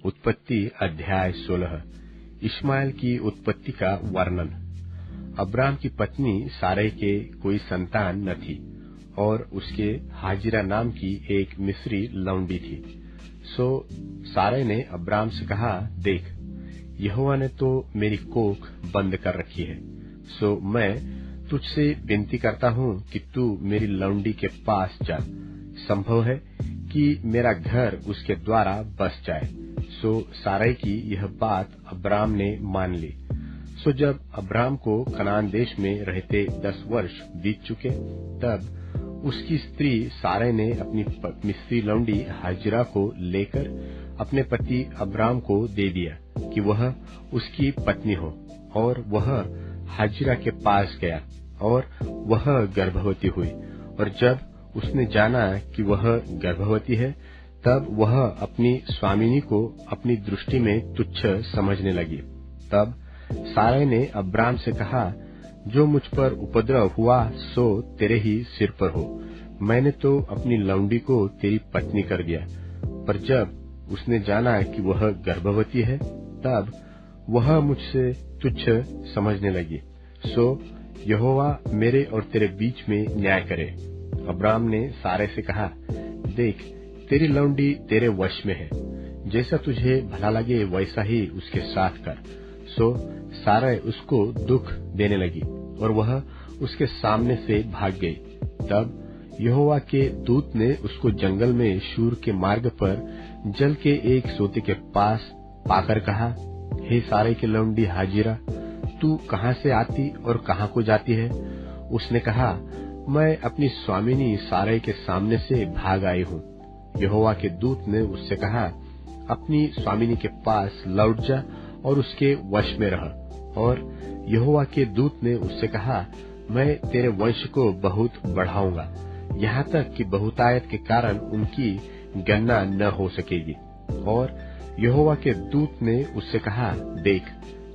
उत्पत्ति अध्याय 16। इश्माएल की उत्पत्ति का वर्णन। अब्राम की पत्नी सारै के कोई संतान न थी और उसके हाजिरा नाम की एक मिस्री लौंडी थी। सो सारै ने अब्राम से कहा, देख, यहोवा ने तो मेरी कोख बंद कर रखी है, सो मैं तुझसे विनती करता हूँ कि तू मेरी लौंडी के पास जा। संभव है कि मेरा घर उसके द्वारा बस जाए। सो सारै की यह बात अब्राम ने मान ली। सो जब अब्राम को कनान देश में रहते 10 वर्ष बीत चुके, तब उसकी स्त्री सारै ने अपनी मिस्री लौंडी हाजिरा को लेकर अपने पति अब्राम को दे दिया कि वह उसकी पत्नी हो, और वह हाजिरा के पास गया और वह गर्भवती हुई। और जब उसने जाना कि वह गर्भवती है, तब वह अपनी स्वामिनी को अपनी दृष्टि में तुच्छ समझने लगी। तब सारै ने अब्राम से कहा, जो मुझ पर उपद्रव हुआ सो तेरे ही सिर पर हो। मैंने तो अपनी लौंडी को तेरी पत्नी कर दिया। पर जब उसने जाना कि वह गर्भवती है, तब वह मुझसे तुच्छ समझने लगी। सो यहोवा मेरे और तेरे बीच में न्याय करे। अब्राम ने सारै से कहा, देख, तेरी लौंडी तेरे वश में है, जैसा तुझे भला लगे वैसा ही उसके साथ कर। सो सारै उसको दुख देने लगी और वह उसके सामने से भाग गई। तब यहोवा के दूत ने उसको जंगल में शूर के मार्ग पर जल के एक सोते के पास पाकर कहा, हे सारै की लौंडी हाजिरा, तू कहाँ से आती और कहाँ को जाती है? उसने कहा, मैं अपनी स्वामिनी सारै के सामने से भाग आई हूँ। यहोवा के दूत ने उससे कहा, अपनी स्वामिनी के पास लौट जा और उसके वश में रह। और यहोवा के दूत ने उससे कहा, मैं तेरे वंश को बहुत बढ़ाऊंगा, यहाँ तक कि बहुतायत के कारण उनकी गणना न हो सकेगी। और यहोवा के दूत ने उससे कहा, देख,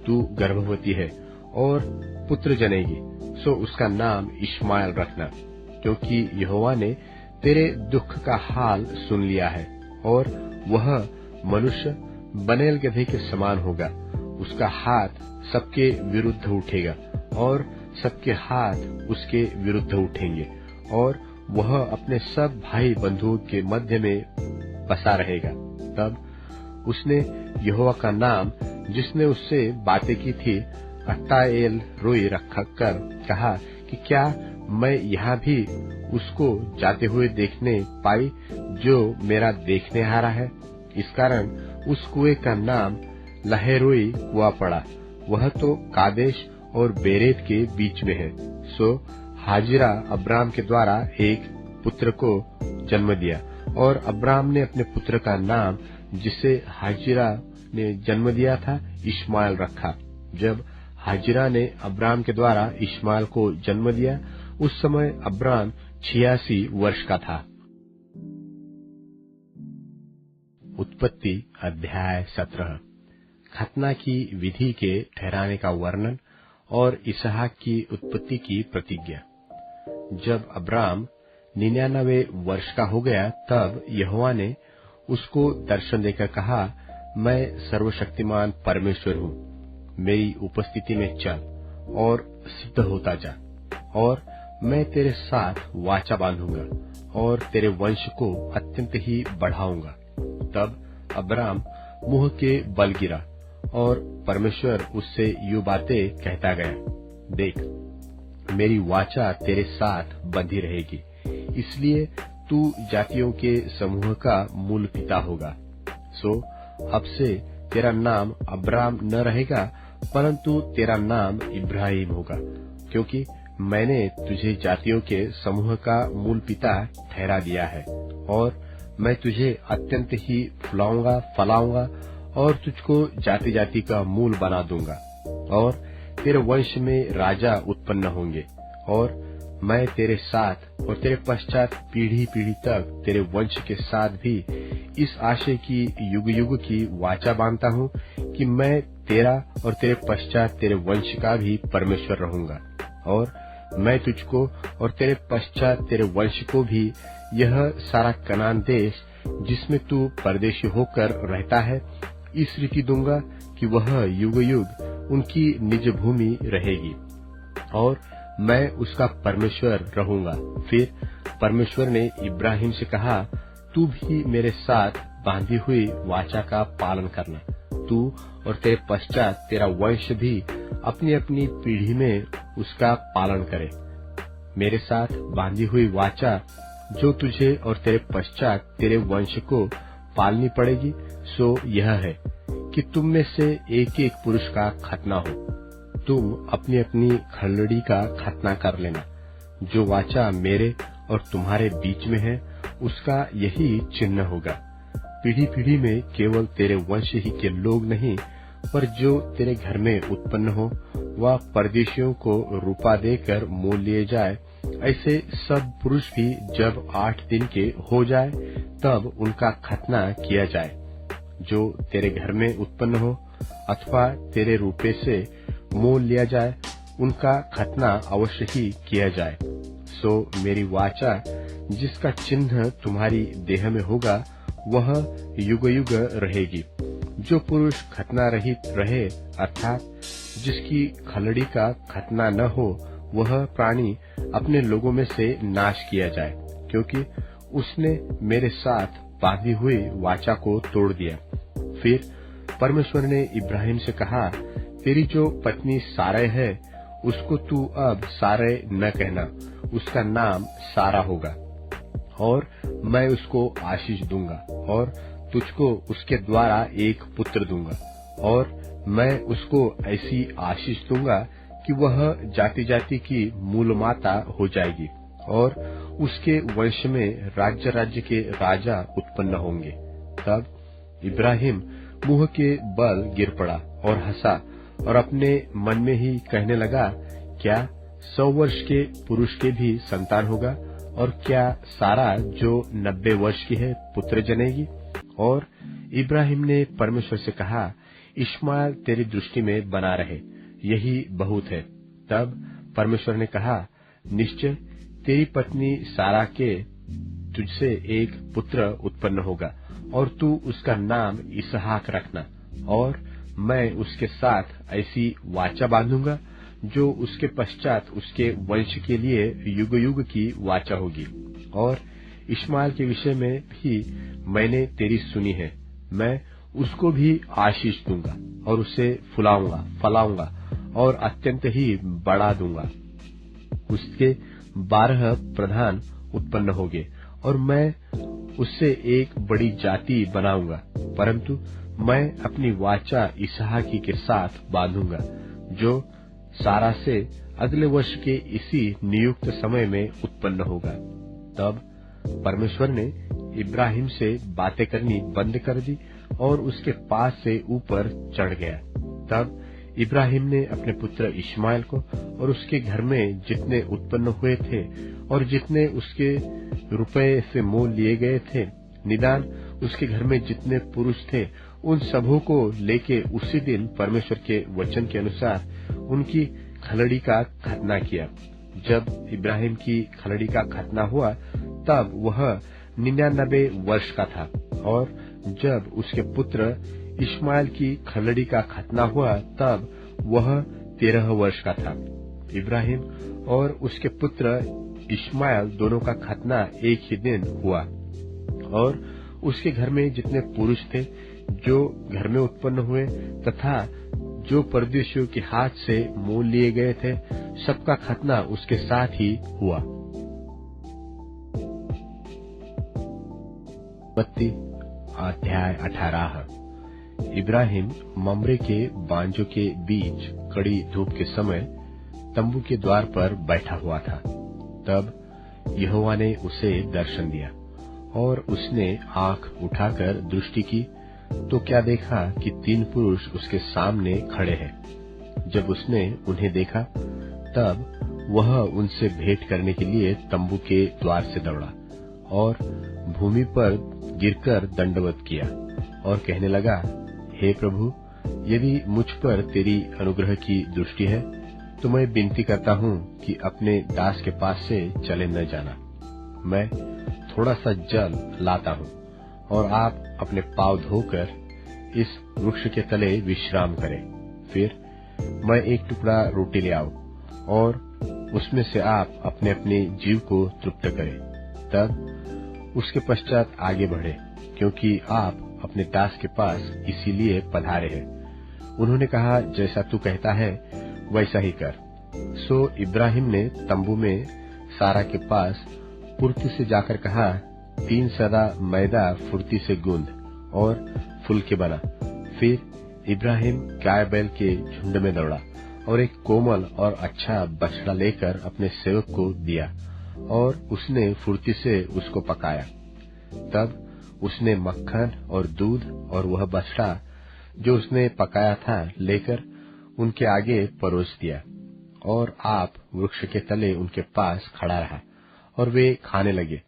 तू गर्भवती है और पुत्र जनेगी, सो उसका नाम इश्माएल रखना, क्योंकि यहोवा ने तेरे दुख का हाल सुन लिया है। और वह मनुष्य बनेल गधे के समान होगा। उसका हाथ सबके विरुद्ध उठेगा और सबके हाथ उसके विरुद्ध उठेंगे, और वह अपने सब भाई बंधुओं के मध्य में बसा रहेगा। तब उसने यहोवा का नाम, जिसने उससे बातें की थी, अत्ताएल रोई रखा कर कहा कि क्या मैं यहाँ भी उसको जाते हुए देखने पाई जो मेरा देखने हारा है? इस कारण उस कुएं का नाम लहेरोई कुआं पड़ा। वह तो कादेश और बेरेत के बीच में है। सो हाजिरा अब्राम के द्वारा एक पुत्र को जन्म दिया, और अब्राम ने अपने पुत्र का नाम, जिसे हाजिरा ने जन्म दिया था, इश्माएल रखा। जब हाजिरा ने अब्राम के द्वारा इश्माएल को जन्म दिया, उस समय अब्राम 86 वर्ष का था। उत्पत्ति अध्याय 17। खतना की विधि के ठहराने का वर्णन और इसहाक की उत्पत्ति की प्रतिज्ञा। जब अब्राम 99 वर्ष का हो गया, तब यहोवा ने उसको दर्शन देकर कहा, मैं सर्वशक्तिमान परमेश्वर हूँ, मेरी उपस्थिति में चल और सिद्ध होता जा, और मैं तेरे साथ वाचा बांधूंगा और तेरे वंश को अत्यंत ही बढ़ाऊंगा। तब अब्राम मुंह के बल गिरा, और परमेश्वर उससे यूं बातें कहता गया, देख, मेरी वाचा तेरे साथ बंधी रहेगी, इसलिए तू जातियों के समूह का मूल पिता होगा। सो अब से तेरा नाम अब्राम न रहेगा, परंतु तेरा नाम इब्राहिम होगा, क्योंकि मैंने तुझे जातियों के समूह का मूल पिता ठहरा दिया है। और मैं तुझे अत्यंत ही फुलाऊंगा, फलाऊंगा, और तुझको जाति जाति का मूल बना दूंगा। और तेरे वंश में राजा उत्पन्न होंगे, और मैं तेरे साथ और तेरे पश्चात पीढ़ी पीढ़ी तक तेरे वंश के साथ भी इस आशय की युग युग की वाचा बांधता हूँ कि मैं तेरा और तेरे पश्चात तेरे वंश का भी परमेश्वर रहूंगा। और मैं तुझको और तेरे पश्चात तेरे वंश को भी यह सारा कनान देश, जिसमें तू परदेशी होकर रहता है, इस रीति दूंगा कि वह युग युग उनकी निज भूमि रहेगी और मैं उसका परमेश्वर रहूंगा। फिर परमेश्वर ने इब्राहिम से कहा, तू भी मेरे साथ बांधी हुई वाचा का पालन करना, तू और तेरे पश्चात तेरा वंश भी अपनी अपनी पीढ़ी में उसका पालन करे। मेरे साथ बांधी हुई वाचा जो तुझे और तेरे पश्चात तेरे वंश को पालनी पड़ेगी, सो यह है कि तुम में से एक एक पुरुष का खतना हो। तुम अपनी अपनी खलड़ी का खतना कर लेना। जो वाचा मेरे और तुम्हारे बीच में है, उसका यही चिन्ह होगा। पीढ़ी पीढ़ी में केवल तेरे वंश ही के लोग नहीं, पर जो तेरे घर में उत्पन्न हो, वह परदेशियों को रुपा देकर मोल लिए जाए। ऐसे सब पुरुष भी जब 8 दिन के हो जाए, तब उनका खतना किया जाए। जो तेरे घर में उत्पन्न हो अथवा तेरे रुपये से मोल लिया जाए, उनका खतना अवश्य ही किया जाए। सो मेरी वाचा जिसका चिन्ह तुम्हारी देह में होगा, वह युग युग रहेगी। जो पुरुष खतना रहित रहे, अर्थात जिसकी खलड़ी का खतना न हो, वह प्राणी अपने लोगों में से नाश किया जाए, क्योंकि उसने मेरे साथ बांधी हुई वाचा को तोड़ दिया। फिर परमेश्वर ने इब्राहिम से कहा, तेरी जो पत्नी सारै है, उसको तू अब सारै न कहना, उसका नाम सारा होगा, और मैं उसको आशीष दूंगा और तुझको उसके द्वारा एक पुत्र दूंगा। और मैं उसको ऐसी आशीष दूंगा कि वह जाति जाति की मूल माता हो जाएगी, और उसके वंश में राज्य राज्य के राजा उत्पन्न होंगे। तब इब्राहिम मुंह के बल गिर पड़ा और हंसा और अपने मन में ही कहने लगा, क्या 100 वर्ष के पुरुष के भी संतान होगा? और क्या सारा जो 90 वर्ष की है पुत्र जनेगी? और इब्राहिम ने परमेश्वर से कहा, इश्माएल तेरी दृष्टि में बना रहे, यही बहुत है। तब परमेश्वर ने कहा, निश्चय तेरी पत्नी सारा के तुझसे एक पुत्र उत्पन्न होगा, और तू उसका नाम इसहाक रखना। और मैं उसके साथ ऐसी वाचा बांधूंगा जो उसके पश्चात उसके वंश के लिए युग युग की वाचा होगी। और इश्माएल के विषय में भी मैंने तेरी सुनी है, मैं उसको भी आशीष दूंगा और उसे फुलाऊंगा, फलाऊंगा और अत्यंत ही बढ़ा दूंगा। उसके 12 प्रधान उत्पन्न होंगे और मैं उससे एक बड़ी जाति बनाऊंगा, परंतु मैं अपनी वाचा इसहाकी के साथ बांधूंगा, जो सारा से अगले वर्ष के इसी नियुक्त समय में उत्पन्न होगा। तब परमेश्वर ने इब्राहिम से बातें करनी बंद कर दी और उसके पास से ऊपर चढ़ गया। तब इब्राहिम ने अपने पुत्र इश्माएल को और उसके घर में जितने उत्पन्न हुए थे और जितने उसके रुपये से मोल लिए गए थे, निदान उसके घर में जितने पुरुष थे, उन सबों को लेके उसी दिन परमेश्वर के वचन के अनुसार उनकी खलड़ी का खतना किया। जब इब्राहिम की खलड़ी का खतना हुआ, तब वह 99 वर्ष का था, और जब उसके पुत्र इश्माएल की खलड़ी का खतना हुआ, तब वह 13 वर्ष का था। इब्राहिम और उसके पुत्र इश्माएल दोनों का खतना एक ही दिन हुआ, और उसके घर में जितने पुरुष थे जो घर में उत्पन्न हुए तथा जो परदेशियों के हाथ से मोल लिए गए थे, सबका खतना उसके साथ ही हुआ। अध्याय 18। इब्राहिम मम्रे के बांजों के बीच कड़ी धूप के समय तंबू के द्वार पर बैठा हुआ था। तब यहोवा ने उसे दर्शन दिया, और उसने आंख उठाकर दृष्टि की, तो क्या देखा कि 3 पुरुष उसके सामने खड़े हैं। जब उसने उन्हें देखा, तब वह उनसे भेंट करने के लिए तंबू के द्वार से दौड़ा और भूमि पर गिरकर दंडवत किया और कहने लगा, हे प्रभु, यदि मुझ पर तेरी अनुग्रह की दृष्टि है, तो मैं विनती करता हूँ कि अपने दास के पास से चले न जाना। मैं थोड़ा सा जल लाता हूँ, और आप अपने पांव धोकर इस वृक्ष के तले विश्राम करें। फिर मैं एक टुकड़ा रोटी ले आऊं और उसमें से आप अपने अपने जीव को तृप्त करें, तब उसके पश्चात आगे बढ़े, क्योंकि आप अपने दास के पास इसीलिए पधारे हैं। उन्होंने कहा, जैसा तू कहता है वैसा ही कर। सो इब्राहिम ने तंबू में सारा के पास फुर्ती से जाकर कहा, 3 सदा मैदा फुर्ती से गूंद और फुलके बना। फिर इब्राहिम गाय बैल के झुंड में दौड़ा और एक कोमल और अच्छा बछड़ा लेकर अपने सेवक को दिया और उसने फुर्ती से उसको पकाया। तब उसने मक्खन और दूध और वह बछड़ा जो उसने पकाया था लेकर उनके आगे परोस दिया, और आप वृक्ष के तले उनके पास खड़ा रहा और वे खाने लगे।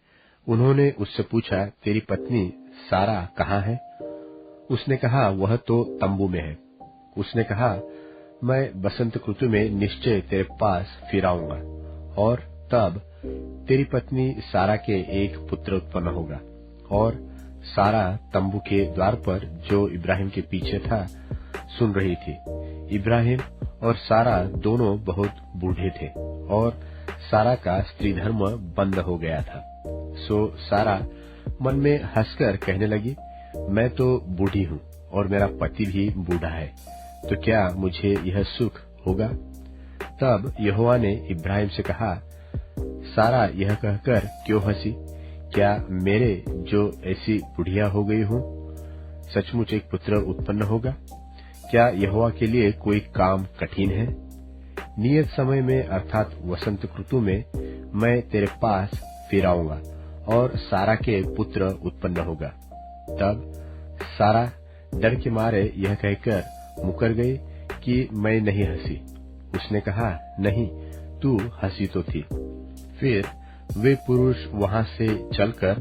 उन्होंने उससे पूछा, तेरी पत्नी सारा कहाँ है? उसने कहा, वह तो तंबू में है। उसने कहा, मैं बसंत ऋतु में निश्चय तेरे पास फिर आऊंगा और तब तेरी पत्नी सारा के एक पुत्र उत्पन्न होगा। और सारा तंबू के द्वार पर जो इब्राहिम के पीछे था सुन रही थी। इब्राहिम और सारा दोनों बहुत बूढ़े थे और सारा का स्त्री धर्म बंद हो गया था। सो सारा मन में हंसकर कहने लगी, मैं तो बूढ़ी हूँ और मेरा पति भी बूढ़ा है, तो क्या मुझे यह सुख होगा? तब यहोवा ने इब्राहिम से कहा, सारा यह कहकर क्यों हंसी? क्या मेरे जो ऐसी बुढ़िया हो गई हूँ सचमुच एक पुत्र उत्पन्न होगा? क्या यहोवा के लिए कोई काम कठिन है? नियत समय में अर्थात वसंत ऋतु में मैं तेरे पास फिर आऊंगा और सारा के पुत्र उत्पन्न होगा। तब सारा डर के मारे यह कहकर मुकर गई कि मैं नहीं हंसी। उसने कहा, नहीं, तू हंसी तो थी। फिर वे पुरुष वहां से चलकर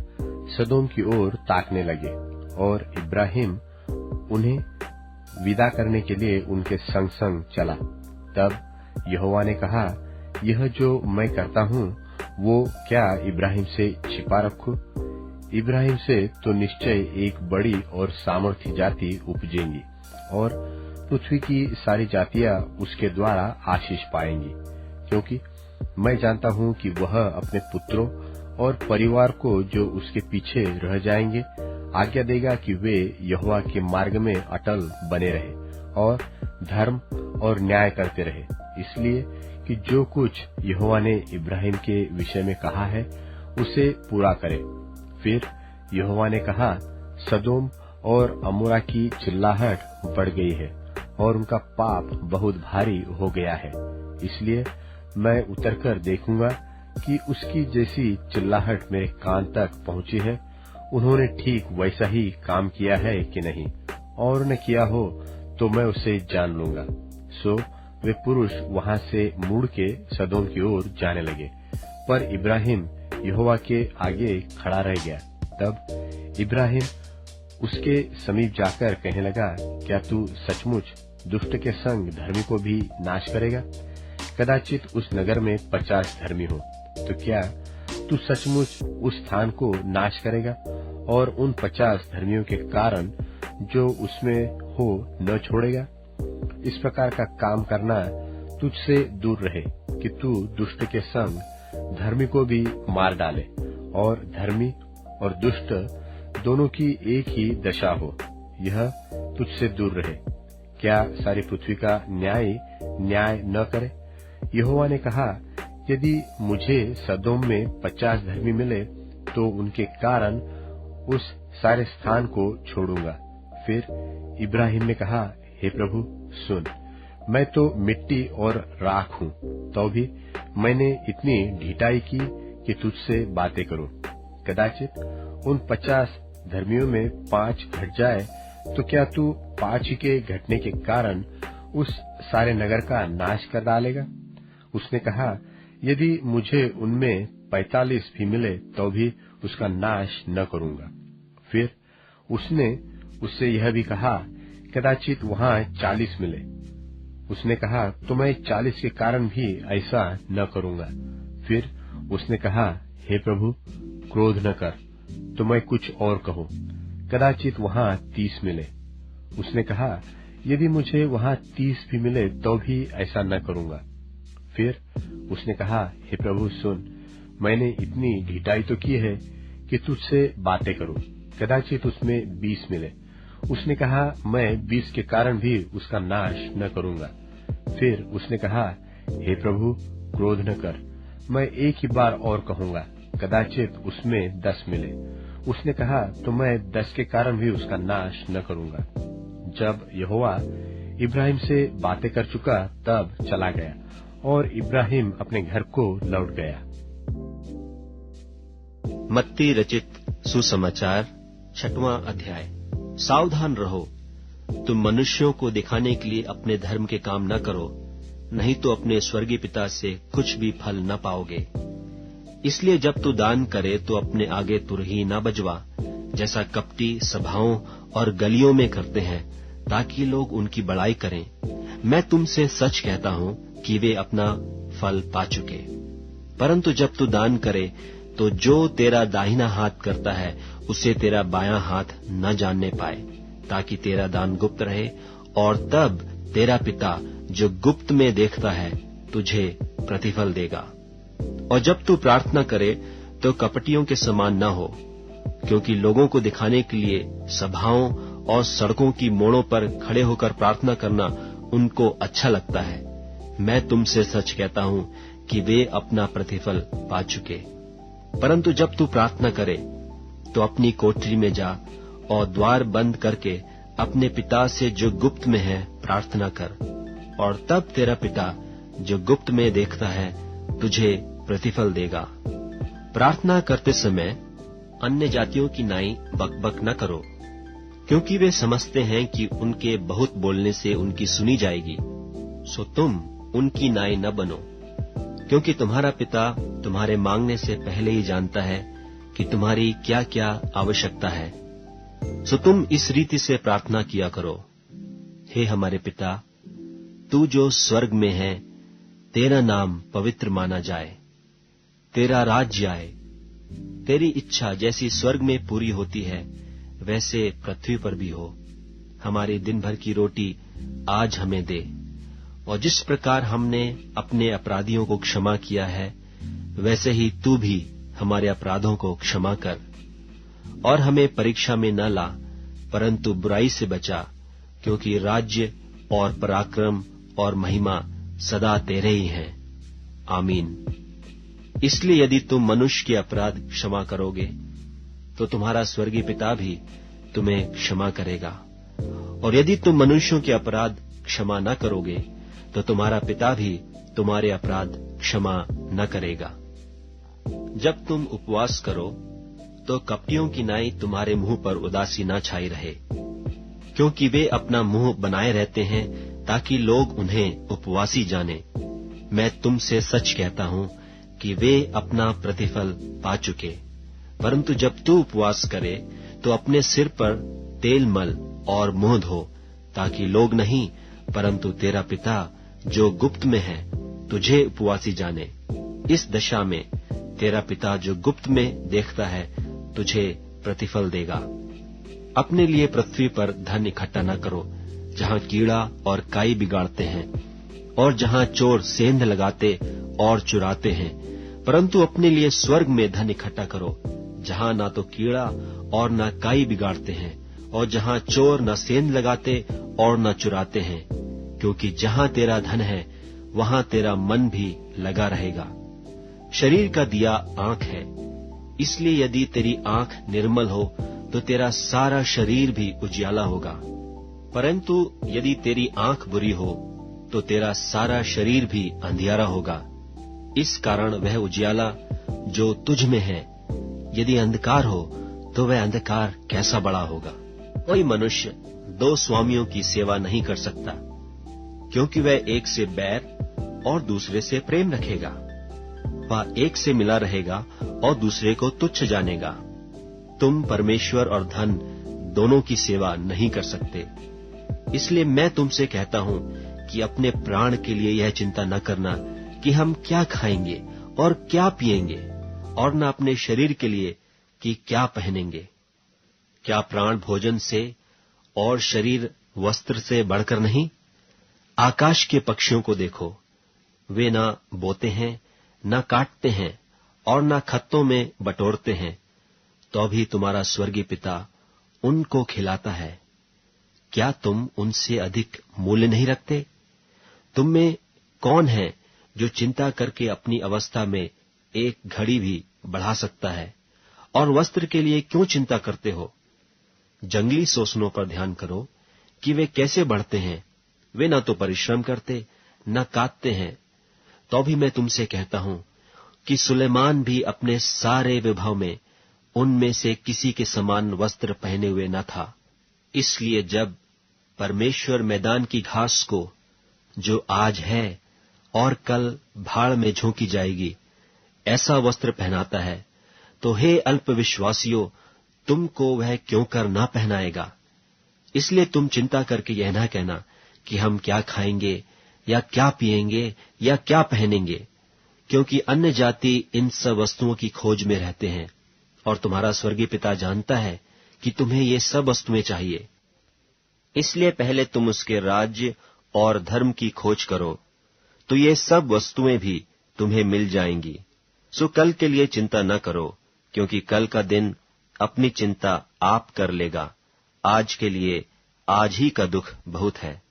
सदोम की ओर ताकने लगे और इब्राहिम उन्हें विदा करने के लिए उनके संग संग चला। तब यहोवा ने कहा, यह जो मैं करता हूँ वो क्या इब्राहिम से छिपा रखूं? इब्राहिम से तो निश्चय एक बड़ी और सामर्थी जाति उपजेंगी और पृथ्वी की सारी जातियां उसके द्वारा आशीष पाएंगी, क्योंकि मैं जानता हूँ कि वह अपने पुत्रों और परिवार को जो उसके पीछे रह जाएंगे आज्ञा देगा कि वे यहोवा के मार्ग में अटल बने रहे और धर्म और न्याय करते रहे, इसलिए कि जो कुछ यहोवा ने इब्राहिम के विषय में कहा है उसे पूरा करे। फिर यहोवा ने कहा, सदोम और अमोरा की चिल्लाहट बढ़ गई है और उनका पाप बहुत भारी हो गया है, इसलिए मैं उतरकर देखूंगा कि उसकी जैसी चिल्लाहट मेरे कान तक पहुंची है, उन्होंने ठीक वैसा ही काम किया है कि नहीं, और न किया हो तो मैं उसे जान लूंगा। सो वे पुरुष वहां से मुड़ के सदोम की ओर जाने लगे, पर इब्राहिम यहोवा के आगे खड़ा रह गया। तब इब्राहिम उसके समीप जाकर कहने लगा, क्या तू सचमुच दुष्ट के संग धर्मी को भी नाश करेगा? कदाचित उस नगर में 50 धर्मी हो, तो क्या तू सचमुच उस स्थान को नाश करेगा और उन 50 धर्मियों के कारण जो उसमें हो न छोड़ेगा? इस प्रकार का काम करना तुझसे दूर रहे कि तू दुष्ट के संग धर्मी को भी मार डाले और धर्मी और दुष्ट दोनों की एक ही दशा हो, यह तुझसे दूर रहे। क्या सारी पृथ्वी का न्याय न करे? यहोवा ने कहा, यदि मुझे सदोम में 50 धर्मी मिले तो उनके कारण उस सारे स्थान को छोड़ूंगा। फिर इब्राहिम ने कहा, हे प्रभु सुन, मैं तो मिट्टी और राख हूँ, तो भी मैंने इतनी ढिठाई की कि तुझसे बातें करूं। कदाचित उन 50 धर्मियों में 5 घट जाए, तो क्या तू 5 के घटने के कारण उस सारे नगर का नाश कर डालेगा? उसने कहा, यदि मुझे उनमें 45 भी मिले तो भी उसका नाश न करूंगा। फिर उसने उससे यह भी कहा, कदाचित वहां 40 मिले। उसने कहा, तो मैं 40 के कारण भी ऐसा न करूंगा। फिर उसने कहा, हे प्रभु क्रोध न कर, तो मैं कुछ और कहूं, कदाचित वहां 30 मिले। उसने कहा, यदि मुझे वहां 30 भी मिले तो भी ऐसा न करूंगा। फिर उसने कहा, हे प्रभु सुन, मैंने इतनी ढिठाई तो की है कि तुझसे बातें करूं, कदाचित उसमें 20 मिले। उसने कहा, मैं 20 के कारण भी उसका नाश न करूंगा। फिर उसने कहा, हे प्रभु क्रोध न कर, मैं एक ही बार और कहूंगा, कदाचित उसमें 10 मिले। उसने कहा, तो मैं 10 के कारण भी उसका नाश न करूंगा। जब यहोवा इब्राहिम से बातें कर चुका तब चला गया और इब्राहिम अपने घर को लौट गया। मत्ती रचित सुसमाचार 6वां अध्याय। सावधान रहो, तुम मनुष्यों को दिखाने के लिए अपने धर्म के काम न करो, नहीं तो अपने स्वर्गीय पिता से कुछ भी फल न पाओगे। इसलिए जब तू दान करे तो अपने आगे तुरही न बजवा, जैसा कपटी सभाओं और गलियों में करते हैं, ताकि लोग उनकी बड़ाई करें। मैं तुमसे सच कहता हूं कि वे अपना फल पा चुके। परंतु जब तू दान करे तो जो तेरा दाहिना हाथ करता है उसे तेरा बायां हाथ न जानने पाए, ताकि तेरा दान गुप्त रहे, और तब तेरा पिता जो गुप्त में देखता है तुझे प्रतिफल देगा। और जब तू प्रार्थना करे तो कपटियों के समान न हो, क्योंकि लोगों को दिखाने के लिए सभाओं और सड़कों की मोड़ों पर खड़े होकर प्रार्थना करना उनको अच्छा लगता है। मैं तुमसे सच कहता हूं कि वे अपना प्रतिफल पा चुके। परंतु जब तू प्रार्थना करे तो अपनी कोठरी में जा और द्वार बंद करके अपने पिता से जो गुप्त में है प्रार्थना कर, और तब तेरा पिता जो गुप्त में देखता है तुझे प्रतिफल देगा। प्रार्थना करते समय अन्य जातियों की नाई बकबक न करो, क्योंकि वे समझते हैं कि उनके बहुत बोलने से उनकी सुनी जाएगी। सो तुम उनकी नाई न बनो, क्योंकि तुम्हारा पिता तुम्हारे मांगने से पहले ही जानता है कि तुम्हारी क्या क्या आवश्यकता है। सो तुम इस रीति से प्रार्थना किया करो, हे हमारे पिता, तू जो स्वर्ग में है, तेरा नाम पवित्र माना जाए, तेरा राज्य आए, तेरी इच्छा जैसी स्वर्ग में पूरी होती है वैसे पृथ्वी पर भी हो। हमारी दिन भर की रोटी आज हमें दे, और जिस प्रकार हमने अपने अपराधियों को क्षमा किया है वैसे ही तू भी हमारे अपराधों को क्षमा कर, और हमें परीक्षा में न ला, परंतु बुराई से बचा, क्योंकि राज्य और पराक्रम और महिमा सदा तेरे ही हैं। आमीन। इसलिए यदि तुम मनुष्य के अपराध क्षमा करोगे तो तुम्हारा स्वर्गीय पिता भी तुम्हें क्षमा करेगा, और यदि तुम मनुष्यों के अपराध क्षमा न करोगे तो तुम्हारा पिता भी तुम्हारे अपराध क्षमा न करेगा। जब तुम उपवास करो तो कपटियों की नाई तुम्हारे मुंह पर उदासी न छाई रहे, क्योंकि वे अपना मुंह बनाए रहते हैं ताकि लोग उन्हें उपवासी जाने। मैं तुमसे सच कहता हूं कि वे अपना प्रतिफल पा चुके। परंतु जब तू उपवास करे तो अपने सिर पर तेल मल और मुंह धो, ताकि लोग नहीं परंतु तेरा पिता जो गुप्त में है तुझे उपवासी जाने। इस दशा में तेरा पिता जो गुप्त में देखता है तुझे प्रतिफल देगा। अपने लिए पृथ्वी पर धन इकट्ठा न करो, जहां कीड़ा और काई बिगाड़ते हैं और जहां चोर सेंध लगाते और चुराते हैं, परंतु अपने लिए स्वर्ग में धन इकट्ठा करो, जहां ना तो कीड़ा और न काई बिगाड़ते हैं और जहां चोर न सेंध लगाते और न चुराते हैं, क्योंकि जहां तेरा धन है वहां तेरा मन भी लगा रहेगा। शरीर का दिया आंख है, इसलिए यदि तेरी आंख निर्मल हो तो तेरा सारा शरीर भी उजियाला होगा। परंतु यदि तेरी आंख बुरी हो तो तेरा सारा शरीर भी अंधियारा होगा। इस कारण वह उजियाला जो तुझ में है, यदि अंधकार हो तो वह अंधकार कैसा बड़ा होगा। कोई मनुष्य दो स्वामियों की सेवा नहीं कर सकता, क्योंकि वह एक से बैर और दूसरे से प्रेम रखेगा, वह एक से मिला रहेगा और दूसरे को तुच्छ जानेगा। तुम परमेश्वर और धन दोनों की सेवा नहीं कर सकते। इसलिए मैं तुमसे कहता हूं कि अपने प्राण के लिए यह चिंता न करना कि हम क्या खाएंगे और क्या पिएंगे, और न अपने शरीर के लिए कि क्या पहनेंगे। क्या प्राण भोजन से और शरीर वस्त्र से बढ़कर नहीं? आकाश के पक्षियों को देखो, वे ना बोते हैं, ना काटते हैं और ना खत्तों में बटोरते हैं, तो भी तुम्हारा स्वर्गीय पिता उनको खिलाता है। क्या तुम उनसे अधिक मूल्य नहीं रखते? तुम में कौन है जो चिंता करके अपनी अवस्था में एक घड़ी भी बढ़ा सकता है? और वस्त्र के लिए क्यों चिंता करते हो? जंगली सोसनों पर ध्यान करो कि वे कैसे बढ़ते हैं। वे न तो परिश्रम करते, न काटते हैं। तो भी मैं तुमसे कहता हूं कि सुलेमान भी अपने सारे वैभव में उनमें से किसी के समान वस्त्र पहने हुए न था। इसलिए जब परमेश्वर मैदान की घास को, जो आज है और कल भाड़ में झोंकी जाएगी, ऐसा वस्त्र पहनाता है, तो हे अल्पविश्वासियों, तुमको वह क्यों कर ना पहनाएगा? इसलिए तुम चिंता करके यह ना कहना कि हम क्या खाएंगे या क्या पिएंगे या क्या पहनेंगे, क्योंकि अन्य जाति इन सब वस्तुओं की खोज में रहते हैं, और तुम्हारा स्वर्गीय पिता जानता है कि तुम्हें ये सब वस्तुएं चाहिए। इसलिए पहले तुम उसके राज्य और धर्म की खोज करो, तो ये सब वस्तुएं भी तुम्हें मिल जाएंगी। सो कल के लिए चिंता न करो, क्योंकि कल का दिन अपनी चिंता आप कर लेगा। आज के लिए आज ही का दुख बहुत है।